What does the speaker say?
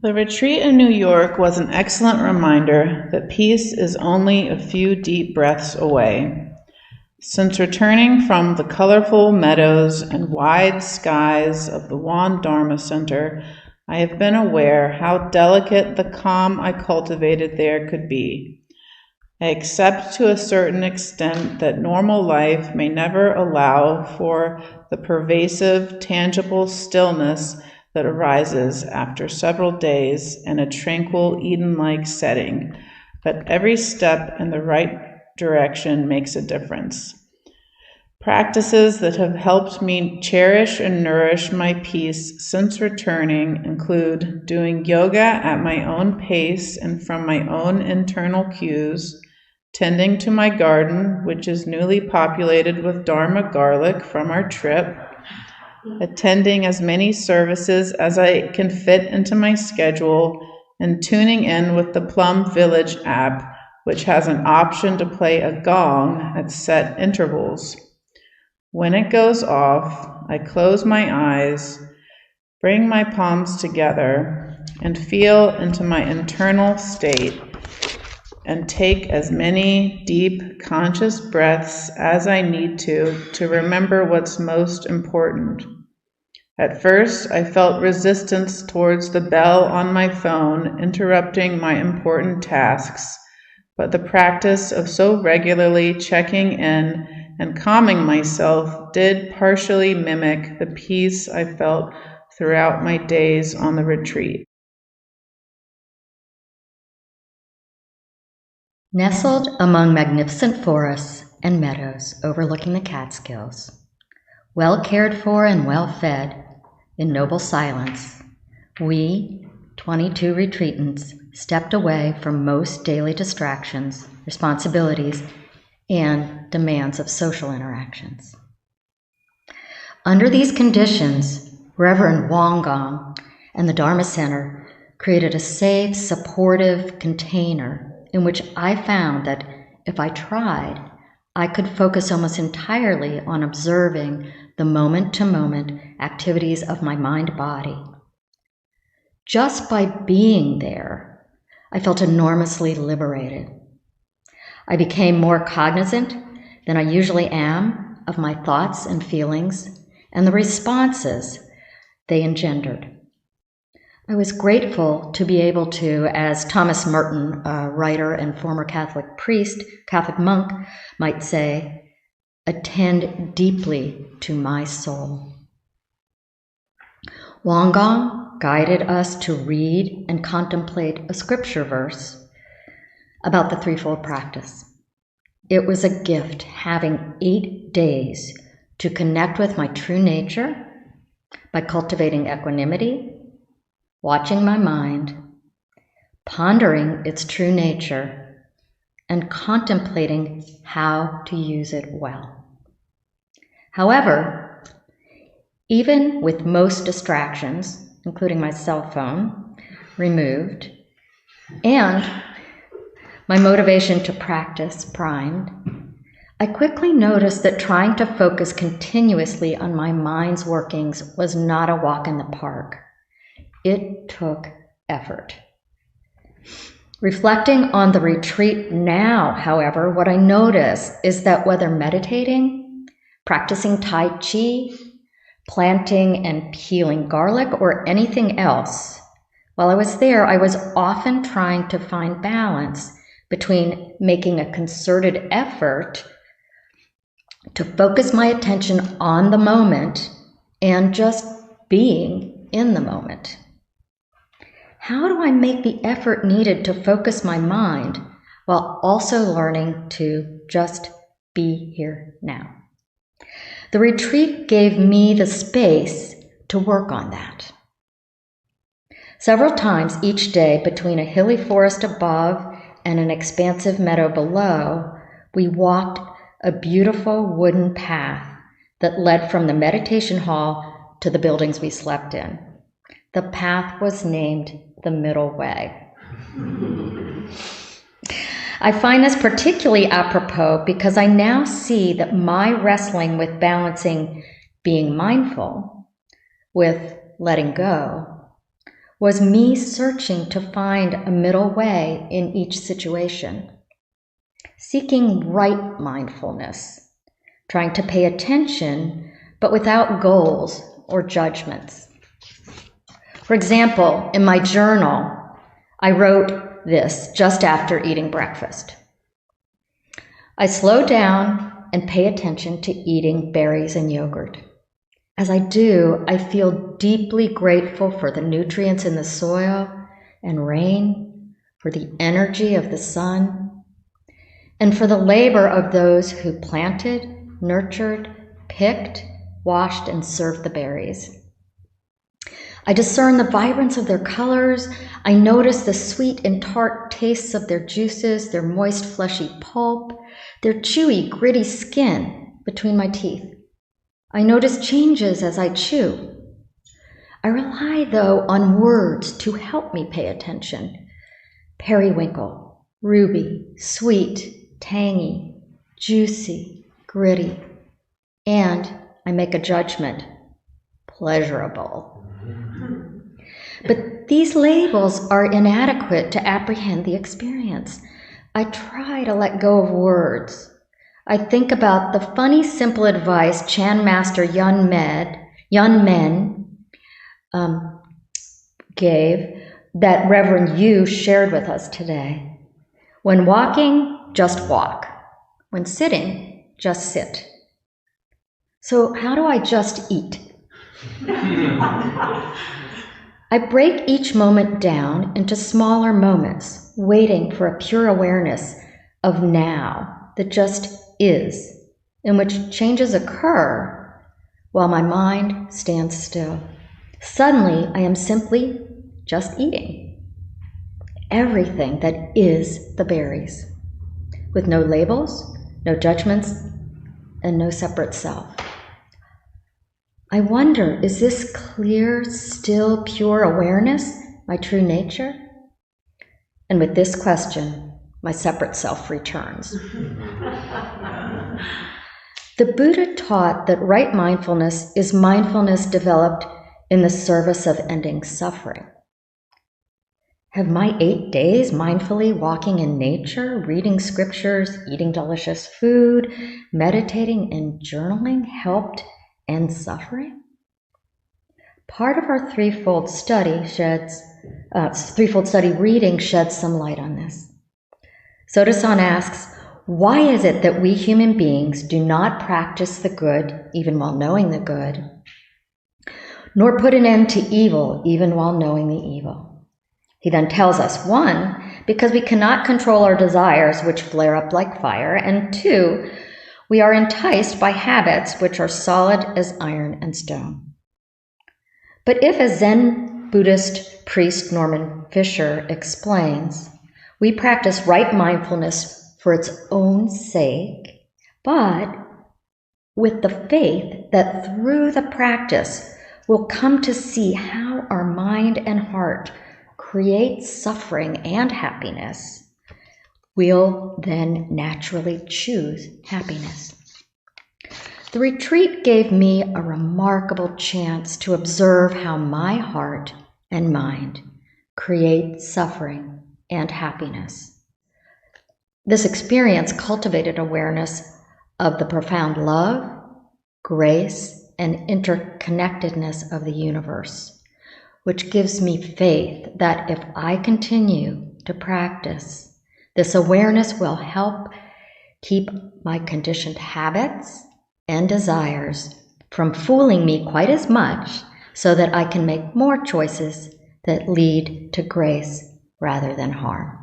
The retreat in New York was an excellent reminder that peace is only a few deep breaths away. Since returning from the colorful meadows and wide skies of the Won Dharma Center, I have been aware how delicate the calm I cultivated there could be. I accept to a certain extent that normal life may never allow for the pervasive, tangible stillness that arises after several days in a tranquil, Eden-like setting, but every step in the right direction makes a difference. Practices that have helped me cherish and nourish my peace since returning include doing yoga at my own pace and from my own internal cues, tending to my garden, which is newly populated with Dharma garlic from our trip, attending as many services as I can fit into my schedule, and tuning in with the Plum Village app, which has an option to play a gong at set intervals. When it goes off, I close my eyes, bring my palms together, and feel into my internal state, and take as many deep, conscious breaths as I need to remember what's most important. At first, I felt resistance towards the bell on my phone interrupting my important tasks, but the practice of so regularly checking in and calming myself did partially mimic the peace I felt throughout my days on the retreat. Nestled among magnificent forests and meadows overlooking the Catskills, well cared for and well fed, in noble silence, we, 22 retreatants, stepped away from most daily distractions, responsibilities, and demands of social interactions. Under these conditions, Reverend WonGong and the Dharma Center created a safe, supportive container in which I found that if I tried, I could focus almost entirely on observing the moment-to-moment activities of my mind-body. Just by being there, I felt enormously liberated. I became more cognizant than I usually am of my thoughts and feelings and the responses they engendered. I was grateful to be able to, as Thomas Merton, a writer and former Catholic priest, Catholic monk, might say, attend deeply to my soul. WonGong guided us to read and contemplate a scripture verse about the threefold practice. It was a gift having 8 days to connect with my true nature by cultivating equanimity, watching my mind, pondering its true nature, and contemplating how to use it well. However, even with most distractions, including my cell phone, removed, and my motivation to practice primed, I quickly noticed that trying to focus continuously on my mind's workings was not a walk in the park. It took effort. Reflecting on the retreat now, however, what I notice is that whether meditating, practicing tai chi, planting and peeling garlic, or anything else, while I was there, I was often trying to find balance between making a concerted effort to focus my attention on the moment and just being in the moment. How do I make the effort needed to focus my mind while also learning to just be here now? The retreat gave me the space to work on that. Several times each day, between a hilly forest above and an expansive meadow below, we walked a beautiful wooden path that led from the meditation hall to the buildings we slept in. The path was named the Middle Way. I find this particularly apropos because I now see that my wrestling with balancing being mindful with letting go was me searching to find a middle way in each situation, seeking right mindfulness, trying to pay attention, but without goals or judgments. For example, in my journal, I wrote this just after eating breakfast. I slow down and pay attention to eating berries and yogurt. As I do, I feel deeply grateful for the nutrients in the soil and rain, for the energy of the sun, and for the labor of those who planted, nurtured, picked, washed, and served the berries. I discern the vibrance of their colors. I notice the sweet and tart tastes of their juices, their moist, fleshy pulp, their chewy, gritty skin between my teeth. I notice changes as I chew. I rely, though, on words to help me pay attention. Periwinkle, ruby, sweet, tangy, juicy, gritty. And I make a judgment, pleasurable. But these labels are inadequate to apprehend the experience. I try to let go of words. I think about the funny, simple advice Chan Master Yun Men gave that Reverend Yu shared with us today. When walking, just walk. When sitting, just sit. So how do I just eat? I break each moment down into smaller moments, waiting for a pure awareness of now that just is, in which changes occur while my mind stands still. Suddenly, I am simply just eating everything that is the berries, with no labels, no judgments, and no separate self. I wonder, is this clear, still, pure awareness my true nature? And with this question, my separate self returns. The Buddha taught that right mindfulness is mindfulness developed in the service of ending suffering. Have my 8 days mindfully walking in nature, reading scriptures, eating delicious food, meditating, and journaling helped end suffering? Part of our threefold study reading sheds some light on this. Soda-san asks, why is it that we human beings do not practice the good even while knowing the good, nor put an end to evil even while knowing the evil? He then tells us, 1, because we cannot control our desires, which flare up like fire, and 2, we are enticed by habits which are solid as iron and stone. But if, as Zen Buddhist priest Norman Fisher explains, we practice right mindfulness for its own sake, but with the faith that through the practice we'll come to see how our mind and heart create suffering and happiness, we'll then naturally choose happiness. The retreat gave me a remarkable chance to observe how my heart and mind create suffering and happiness. This experience cultivated awareness of the profound love, grace, and interconnectedness of the universe, which gives me faith that if I continue to practice, this awareness will help keep my conditioned habits and desires from fooling me quite as much, so that I can make more choices that lead to grace rather than harm.